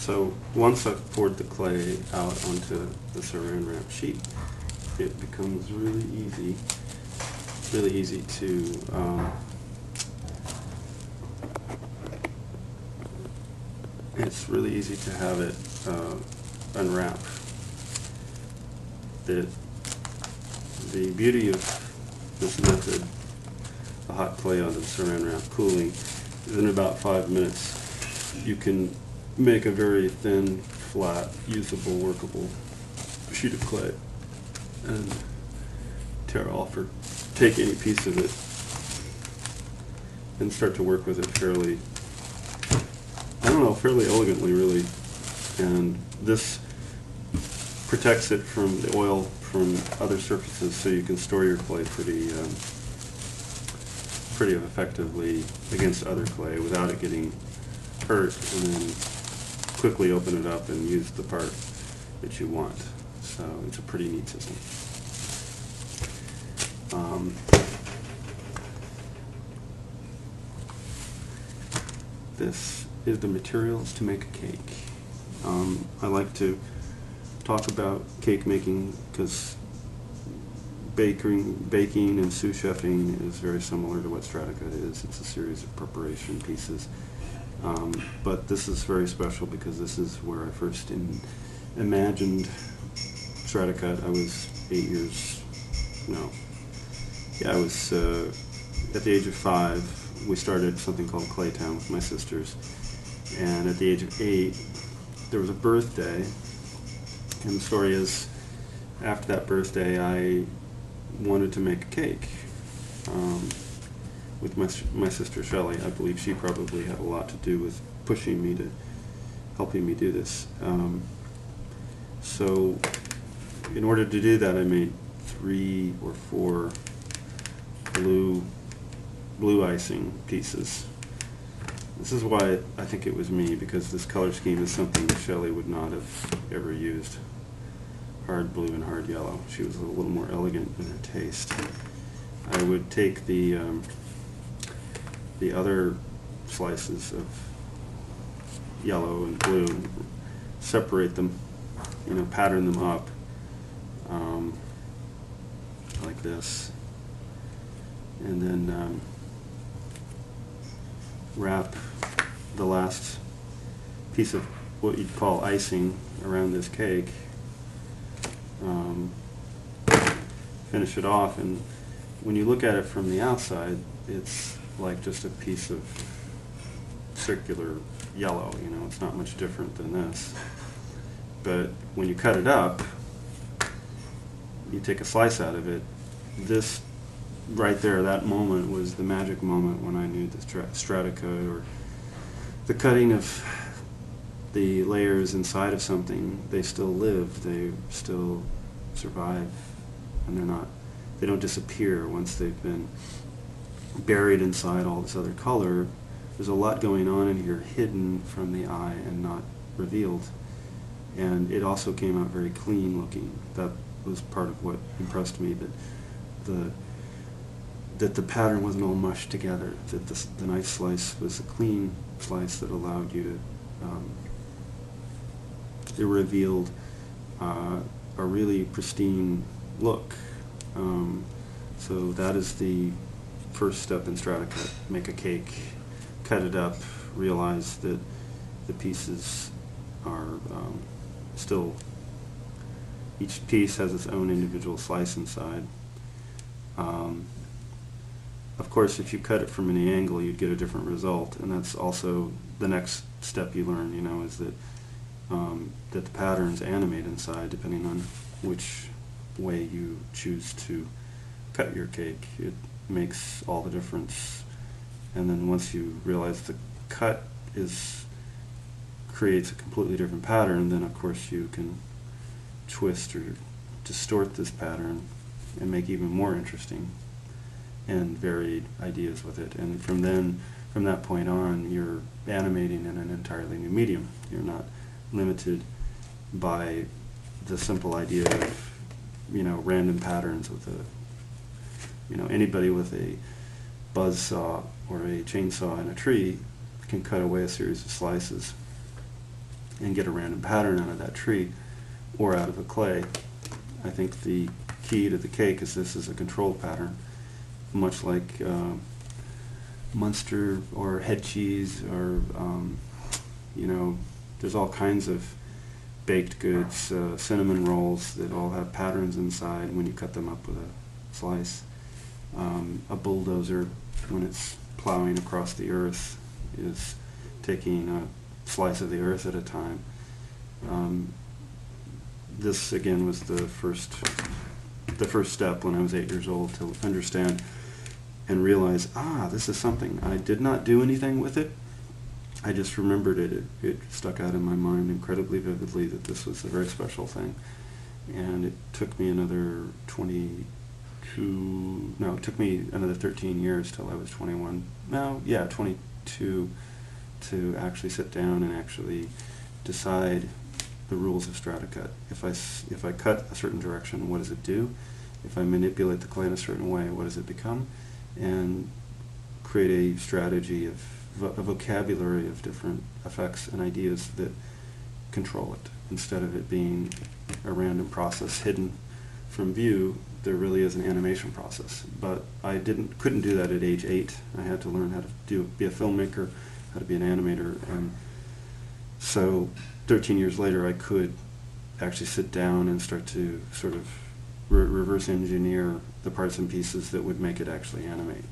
So once I've poured the clay out onto the saran wrap sheet, it becomes really easy to it's really easy to have it unwrap. The beauty of this method, the hot clay onto the saran wrap cooling, is in about 5 minutes you can make a very thin, flat, usable, workable sheet of clay and tear off or take any piece of it and start to work with it fairly, fairly elegantly, really. And this protects it from the oil from other surfaces, so you can store your clay pretty effectively against other clay without it getting hurt, and then quickly open it up and use the part that you want. So it's a pretty neat system. This is the materials to make a cake. I like to talk about cake making because baking and sous chefing is very similar to what Strata is. It's a series of preparation pieces. But this is very special because this is where I first imagined Strata. I was 8 years, I was at the age of 5. We started something called Claytown with my sisters, and at the age of 8 there was a birthday, and the story is after that birthday I wanted to make a cake with my sister Shelley. I believe she probably had a lot to do with pushing me to helping me do this. So in order to do that I made 3 or 4 blue icing pieces. This is why I think it was me, because this color scheme is something that Shelley would not have ever used. Hard blue and hard yellow. She was a little more elegant in her taste. I would take the other slices of yellow and blue, separate them, pattern them up like this, and then wrap the last piece of what you'd call icing around this cake, finish it off, and when you look at it from the outside it's like just a piece of circular yellow, it's not much different than this. But when you cut it up, you take a slice out of it, this right there, that moment was the magic moment when I knew the strata cut, or the cutting of the layers inside of something. They still live, they still survive, and they don't disappear once they've been buried inside all this other color. There's a lot going on in here hidden from the eye and not revealed, and it also came out very clean looking. That was part of what impressed me, that the pattern wasn't all mushed together, that the knife slice was a clean slice that allowed you to, it revealed a really pristine look. So that is the first step in Strata cut. Make a cake, cut it up, realize that the pieces are still, each piece has its own individual slice inside. Of course, if you cut it from any angle, you'd get a different result, and that's also the next step you learn, is that that the patterns animate inside depending on which way you choose to cut your cake. It makes all the difference. And then once you realize the cut creates a completely different pattern, then of course you can twist or distort this pattern and make even more interesting and varied ideas with it. And from that point on, you're animating in an entirely new medium. You're not limited by the simple idea of random patterns with anybody with a buzz saw or a chainsaw in a tree can cut away a series of slices and get a random pattern out of that tree or out of a clay. I think the key to the cake is this is a controlled pattern, much like Munster or head cheese, or there's all kinds of baked goods, cinnamon rolls that all have patterns inside when you cut them up with a slice. A bulldozer, when it's plowing across the earth, is taking a slice of the earth at a time. This again was the first step when I was 8 years old to understand and realize, this is something. I did not do anything with it. I just remembered it. It stuck out in my mind incredibly vividly that this was a very special thing. And it took me another 13 years till I was 21. 22 to actually sit down and actually decide the rules of strata cut. If I cut a certain direction, what does it do? If I manipulate the clay in a certain way, what does it become? And create a strategy of a vocabulary of different effects and ideas that control it. Instead of it being a random process hidden from view, there really is an animation process. But I couldn't do that at age 8. I had to learn how to be a filmmaker, how to be an animator, and so 13 years later I could actually sit down and start to sort of reverse engineer the parts and pieces that would make it actually animate.